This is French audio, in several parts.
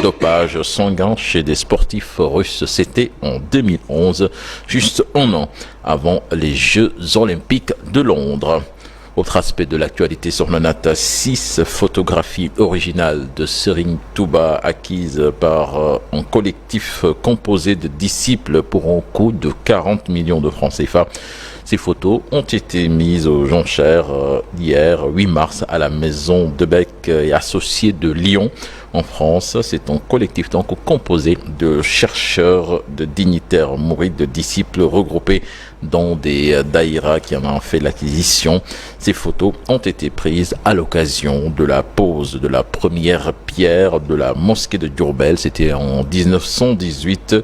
dopage sanguin chez des sportifs russes. C'était en 2011, juste un an avant les Jeux Olympiques de Londres. Autre aspect de l'actualité sur le Nat, 6 photographies originales de Serigne Touba acquises par un collectif composé de disciples pour un coût de 40 millions de francs CFA. Ces photos ont été mises aux enchères hier, 8 mars, à la Maison de Bec et Associés de Lyon, en France. C'est un collectif donc composé de chercheurs, de dignitaires mourides, de disciples regroupés dans des daïras qui en ont fait l'acquisition. Ces photos ont été prises à l'occasion de la pose de la première pierre de la mosquée de Diourbel. C'était en 1918.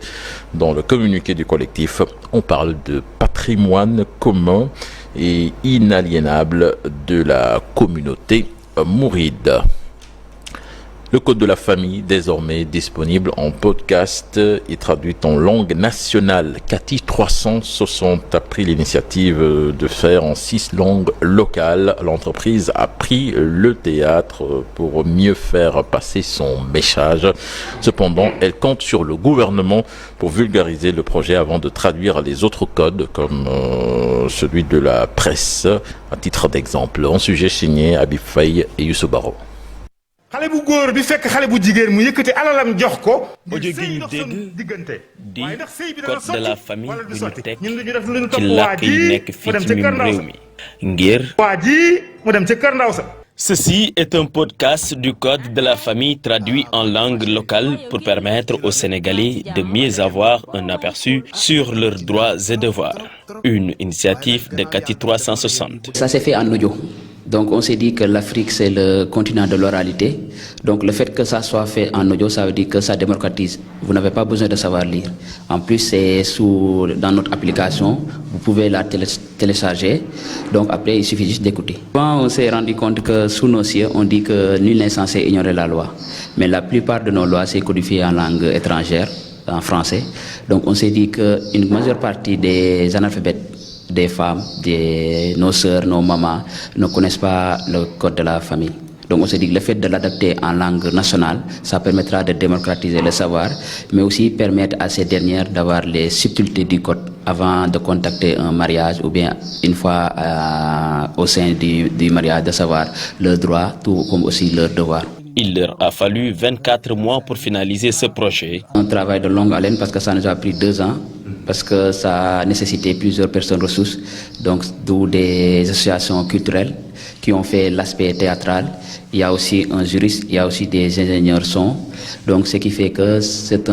Dans le communiqué du collectif, on parle de patrimoine commun et inaliénable de la communauté mouride. Le Code de la famille, désormais disponible en podcast et traduit en langue nationale. Cathy 360 a pris l'initiative de faire en 6 langues locales. L'entreprise a pris le théâtre pour mieux faire passer son message. Cependant, elle compte sur le gouvernement pour vulgariser le projet avant de traduire les autres codes, comme celui de la presse, à titre d'exemple. Un sujet signé Habib Faye et Youssou Baro. audio gi ñu dégg di code de la famille bu ñu teg ci làkk yi nekk fii ci mim réew mi ngir Ceci est un podcast du Code de la famille traduit en langue locale pour permettre aux Sénégalais de mieux avoir un aperçu sur leurs droits et devoirs. Une initiative de Cathy 360. Ça s'est fait en audio. Donc on s'est dit que l'Afrique c'est le continent de l'oralité. Donc le fait que ça soit fait en audio, ça veut dire que ça démocratise. Vous n'avez pas besoin de savoir lire. En plus c'est dans notre application, vous pouvez la télécharger. Donc après il suffit juste d'écouter. Avant on s'est rendu compte que sous nos cieux on dit que nul n'est censé ignorer la loi. Mais la plupart de nos lois c'est codifié en langue étrangère, en français. Donc on s'est dit qu'une majeure partie des analphabètes, des femmes, nos sœurs, nos mamans ne connaissent pas le code de la famille. Donc on se dit que le fait de l'adapter en langue nationale, ça permettra de démocratiser le savoir, mais aussi permettre à ces dernières d'avoir les subtilités du code avant de contacter un mariage ou bien une fois au sein du mariage de savoir leurs droits, tout comme aussi leurs devoirs. Il leur a fallu 24 mois pour finaliser ce projet. Un travail de longue haleine parce que ça nous a pris 2 ans, parce que ça a nécessité plusieurs personnes ressources, donc d'où des associations culturelles qui ont fait l'aspect théâtral. Il y a aussi un juriste, il y a aussi des ingénieurs son. Donc ce qui fait que c'est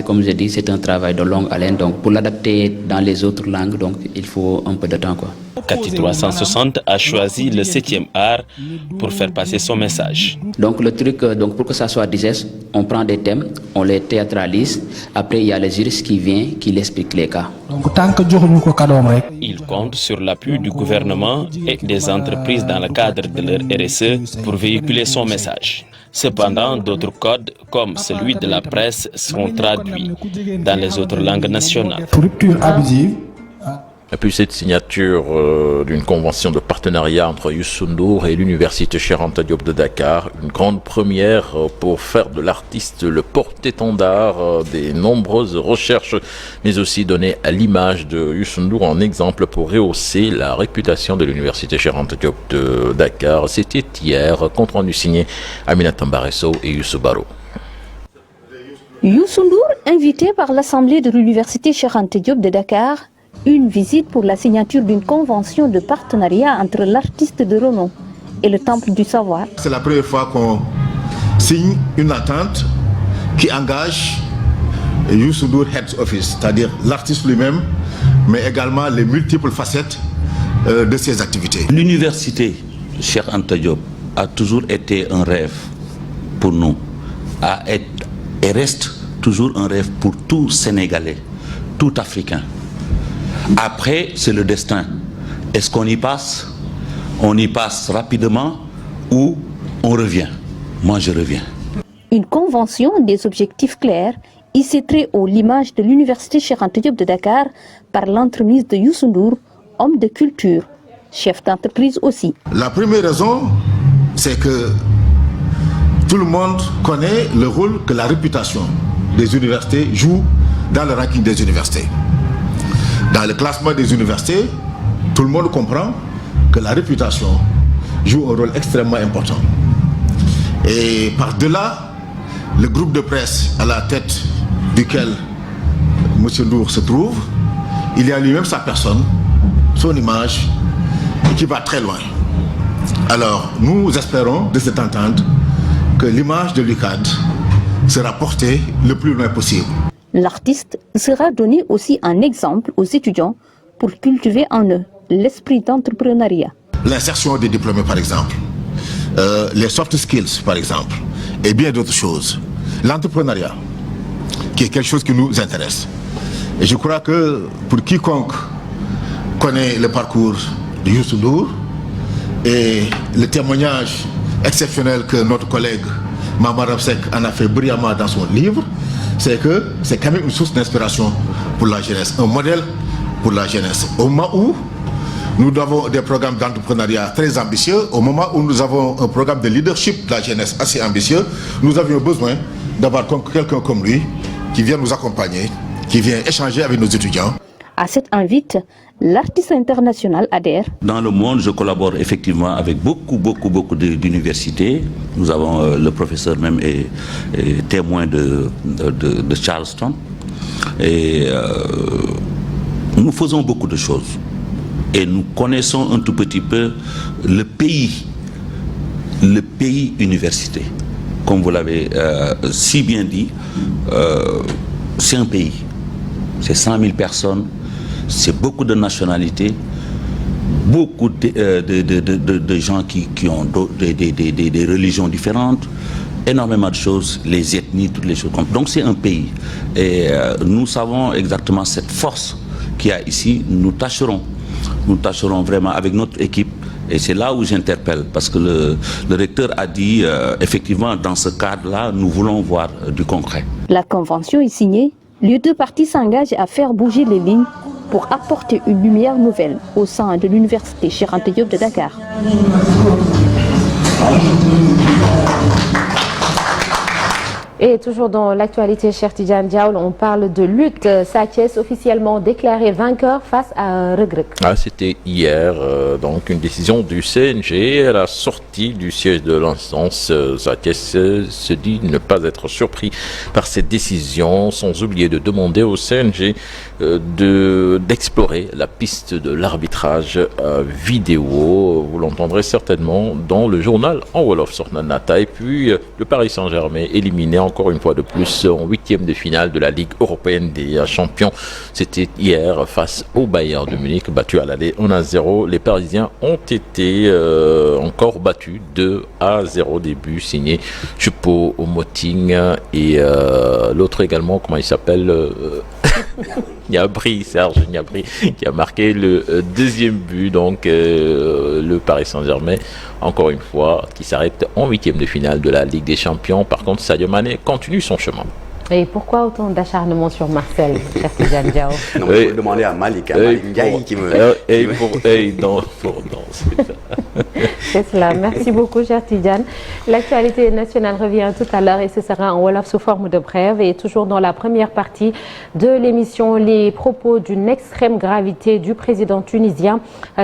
comme je dis, c'est un travail de longue haleine. Donc pour l'adapter dans les autres langues, donc il faut un peu de temps, quoi. Cathy 360 a choisi le 7e art pour faire passer son message. Donc le truc, donc pour que ça soit digeste, on prend des thèmes, on les théâtralise. Après il y a les juristes qui viennent, qui l'expliquent les cas. Il compte sur l'appui du gouvernement et des entreprises dans le cadre de leur RSE pour véhiculer son message. Cependant, d'autres codes, comme celui de la presse, seront traduits dans les autres langues nationales. Et puis cette signature d'une convention de partenariat entre Youssou Ndour et l'université Cheikh Anta Diop de Dakar, une grande première pour faire de l'artiste le porte-étendard des nombreuses recherches, mais aussi donner à l'image de Youssou Ndour un exemple pour rehausser la réputation de l'université Cheikh Anta Diop de Dakar. C'était hier, compte rendu signé Aminata Mbaresso et Youssou Baro. Youssou Ndour, invité par l'Assemblée de l'université Cheikh Anta Diop de Dakar, une visite pour la signature d'une convention de partenariat entre l'artiste de renom et le Temple du Savoir. C'est la première fois qu'on signe une entente qui engage Youssou Ndour Head Office, c'est-à-dire l'artiste lui-même, mais également les multiples facettes de ses activités. L'université Cheikh Anta Diop a toujours été un rêve pour nous, et reste toujours un rêve pour tout Sénégalais, tout Africain. Après, c'est le destin. Est-ce qu'on y passe? On y passe rapidement ou on revient? Moi, je reviens. Une convention des objectifs clairs, hissée très haut l'image de l'université Cheikh Anta Diop de Dakar par l'entremise de Youssou Ndour, homme de culture, chef d'entreprise aussi. La première raison, c'est que tout le monde connaît le rôle que la réputation des universités joue dans le ranking des universités. Dans le classement des universités, tout le monde comprend que la réputation joue un rôle extrêmement important. Et par-delà, le groupe de presse à la tête duquel M. Ndour se trouve, il y a lui-même sa personne, son image, qui va très loin. Alors, nous espérons de cette entente que l'image de l'UCAD sera portée le plus loin possible. L'artiste sera donné aussi un exemple aux étudiants pour cultiver en eux l'esprit d'entrepreneuriat. L'insertion des diplômés, par exemple, les soft skills, par exemple, et bien d'autres choses. L'entrepreneuriat, qui est quelque chose qui nous intéresse. Et je crois que pour quiconque connaît le parcours de Youssou Ndour et le témoignage exceptionnel que notre collègue Mamar Absek en a fait brillamment dans son livre, c'est que c'est quand même une source d'inspiration pour la jeunesse, un modèle pour la jeunesse. Au moment où nous avons des programmes d'entrepreneuriat très ambitieux, au moment où nous avons un programme de leadership de la jeunesse assez ambitieux, nous avions besoin d'avoir quelqu'un comme lui qui vient nous accompagner, qui vient échanger avec nos étudiants. À cette invite, l'artiste international adhère. Dans le monde, je collabore effectivement avec beaucoup d'universités. Nous avons le professeur même est témoin de Charleston. Et nous faisons beaucoup de choses. Et nous connaissons un tout petit peu le pays université. Comme vous l'avez si bien dit, c'est un pays. C'est 100 000 personnes. C'est beaucoup de nationalités, beaucoup de gens qui ont des religions différentes, énormément de choses, les ethnies, toutes les choses. Donc c'est un pays. Et nous savons exactement cette force qu'il y a ici. Nous tâcherons vraiment avec notre équipe. Et c'est là où j'interpelle, parce que le recteur a dit, effectivement, dans ce cadre-là, nous voulons voir du concret. La convention est signée. Les deux parties s'engagent à faire bouger les lignes pour apporter une lumière nouvelle au sein de l'université Cheikh Anta Diop de Dakar. Et toujours dans l'actualité, cher Tidjane Diaoul, on parle de lutte. Sa Thiès officiellement déclaré vainqueur face à Reug Reug. C'était hier, donc une décision du CNG à la sortie du siège de l'instance. Sa Thiès se dit ne pas être surpris par cette décision, sans oublier de demander au CNG d'explorer la piste de l'arbitrage vidéo. Vous l'entendrez certainement dans le journal en Wolof Sornanata. Et puis le Paris Saint-Germain éliminé encore une fois de plus en huitième de finale de la Ligue européenne des champions. C'était hier face au Bayern de Munich, battu à l'aller 1-0. Les Parisiens ont été encore battus 2-0, début signé Choupo-Moting et l'autre également, comment il s'appelle Serge Gnabry, qui a marqué le deuxième but. Donc le Paris Saint-Germain, encore une fois, qui s'arrête en huitième de finale de la Ligue des Champions. Par contre, Sadio Mané continue son chemin. Et pourquoi autant d'acharnement sur Marcel, Tidjane Diaoul? Non, il faut demander à Malik Ndiaye qui me... C'est cela. Merci beaucoup, cher Tidjane. L'actualité nationale revient tout à l'heure et ce sera en Wolof sous forme de brève. Et toujours dans la première partie de l'émission, les propos d'une extrême gravité du président tunisien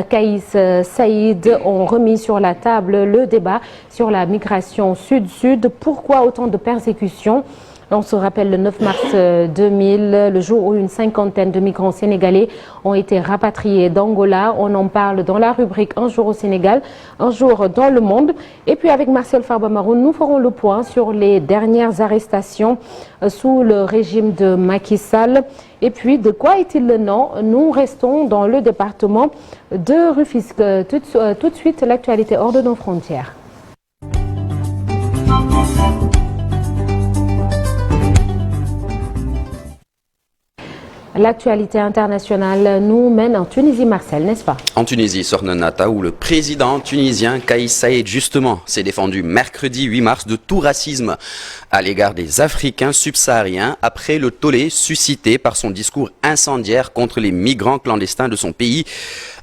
Kaïs Saïed ont remis sur la table le débat sur la migration sud-sud. Pourquoi autant de persécutions? On se rappelle le 9 mars 2000, le jour où une cinquantaine de migrants sénégalais ont été rapatriés d'Angola. On en parle dans la rubrique Un jour au Sénégal, un jour dans le monde. Et puis avec Marcel Farba Maroun, nous ferons le point sur les dernières arrestations sous le régime de Macky Sall. Et puis, de quoi est-il le nom? Nous restons dans le département de Rufisque. Tout de suite, l'actualité hors de nos frontières. L'actualité internationale nous mène en Tunisie, Marcel, n'est-ce pas? En Tunisie, Sornanata, où le président tunisien Kaïs Saïed, justement, s'est défendu mercredi 8 mars de tout racisme à l'égard des Africains subsahariens après le tollé suscité par son discours incendiaire contre les migrants clandestins de son pays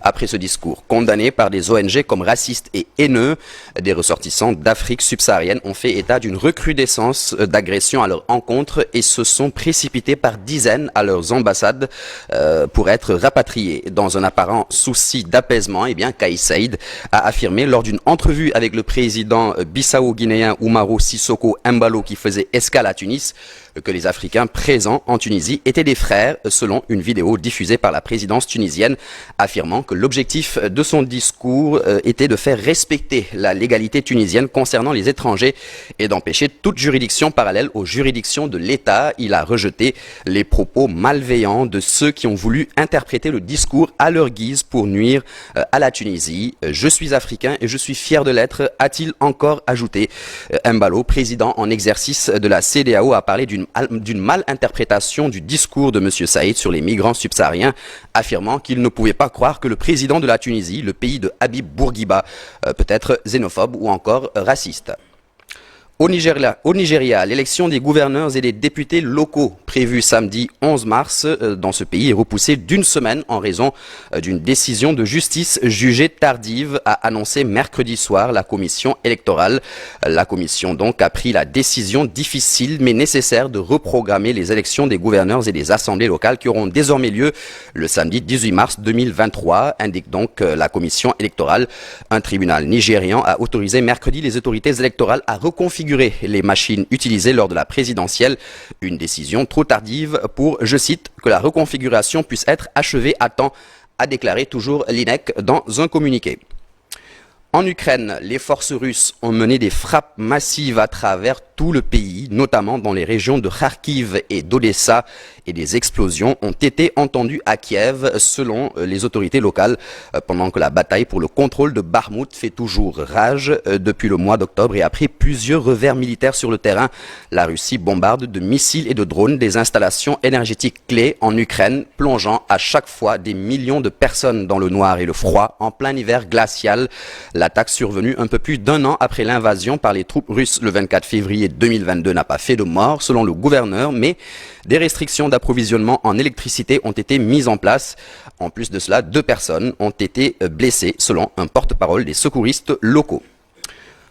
Après ce discours condamné par des ONG comme racistes et haineux, des ressortissants d'Afrique subsaharienne ont fait état d'une recrudescence d'agressions à leur encontre et se sont précipités par dizaines à leurs ambassades pour être rapatriés. Dans un apparent souci d'apaisement, Kais Saïed a affirmé lors d'une entrevue avec le président bissau-guinéen Umaru Sissoko Embalo qui faisait escale à Tunis que les Africains présents en Tunisie étaient des frères, selon une vidéo diffusée par la présidence tunisienne, affirmant que l'objectif de son discours était de faire respecter la légalité tunisienne concernant les étrangers et d'empêcher toute juridiction parallèle aux juridictions de l'État. Il a rejeté les propos malveillants de ceux qui ont voulu interpréter le discours à leur guise pour nuire à la Tunisie. Je suis africain et je suis fier de l'être, a-t-il encore ajouté. Embalo, président en exercice de la CEDEAO, a parlé d'une malinterprétation du discours de M. Saïed sur les migrants subsahariens, affirmant qu'il ne pouvait pas croire que le président de la Tunisie, le pays de Habib Bourguiba, peut être xénophobe ou encore raciste. Au Nigeria, l'élection des gouverneurs et des députés locaux prévue samedi 11 mars dans ce pays est repoussée d'une semaine en raison d'une décision de justice jugée tardive, a annoncé mercredi soir la commission électorale. La commission donc a pris la décision difficile mais nécessaire de reprogrammer les élections des gouverneurs et des assemblées locales qui auront désormais lieu le samedi 18 mars 2023, indique donc la commission électorale. Un tribunal nigérian a autorisé mercredi les autorités électorales à reconfigurer les machines utilisées lors de la présidentielle. Une décision trop tardive pour, je cite, que la reconfiguration puisse être achevée à temps, a déclaré toujours l'INEC dans un communiqué. En Ukraine, les forces russes ont mené des frappes massives à travers tout le pays, notamment dans les régions de Kharkiv et d'Odessa, et des explosions ont été entendues à Kiev, selon les autorités locales, pendant que la bataille pour le contrôle de Bakhmout fait toujours rage depuis le mois d'octobre et après plusieurs revers militaires sur le terrain. La Russie bombarde de missiles et de drones des installations énergétiques clés en Ukraine, plongeant à chaque fois des millions de personnes dans le noir et le froid en plein hiver glacial. L'attaque survenue un peu plus d'un an après l'invasion par les troupes russes le 24 février 2022 n'a pas fait de morts, selon le gouverneur, mais des restrictions d'approvisionnement en électricité ont été mises en place. En plus de cela, 2 personnes ont été blessées, selon un porte-parole des secouristes locaux.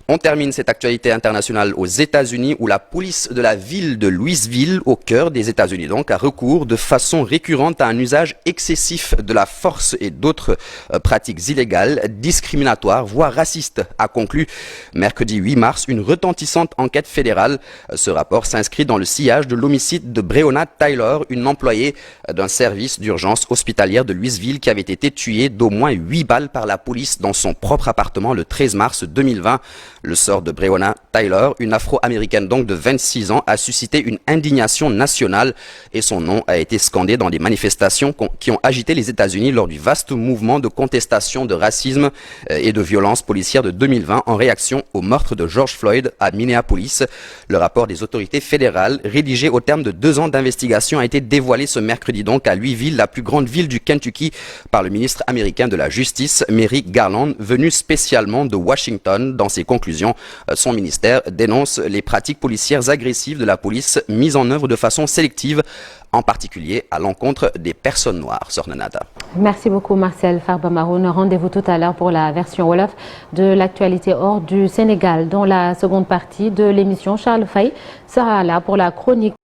On termine cette actualité internationale aux États-Unis où la police de la ville de Louisville, au cœur des États-Unis donc, a recours de façon récurrente à un usage excessif de la force et d'autres pratiques illégales, discriminatoires, voire racistes, a conclu mercredi 8 mars une retentissante enquête fédérale. Ce rapport s'inscrit dans le sillage de l'homicide de Breonna Taylor, une employée d'un service d'urgence hospitalière de Louisville qui avait été tuée d'au moins 8 balles par la police dans son propre appartement le 13 mars 2020. Le sort de Breonna Taylor, une afro-américaine donc de 26 ans, a suscité une indignation nationale et son nom a été scandé dans des manifestations qui ont agité les États-Unis lors du vaste mouvement de contestation de racisme et de violence policière de 2020 en réaction au meurtre de George Floyd à Minneapolis. Le rapport des autorités fédérales, rédigé au terme de 2 ans d'investigation, a été dévoilé ce mercredi donc à Louisville, la plus grande ville du Kentucky, par le ministre américain de la Justice, Merrick Garland, venu spécialement de Washington. Dans ses conclusions, son ministère dénonce les pratiques policières agressives de la police mises en œuvre de façon sélective, en particulier à l'encontre des personnes noires. Sornanata. Merci beaucoup Marcel Farba Maroun. Rendez-vous tout à l'heure pour la version Wolof de l'actualité hors du Sénégal. Dans la seconde partie de l'émission, Charles Faye sera là pour la chronique.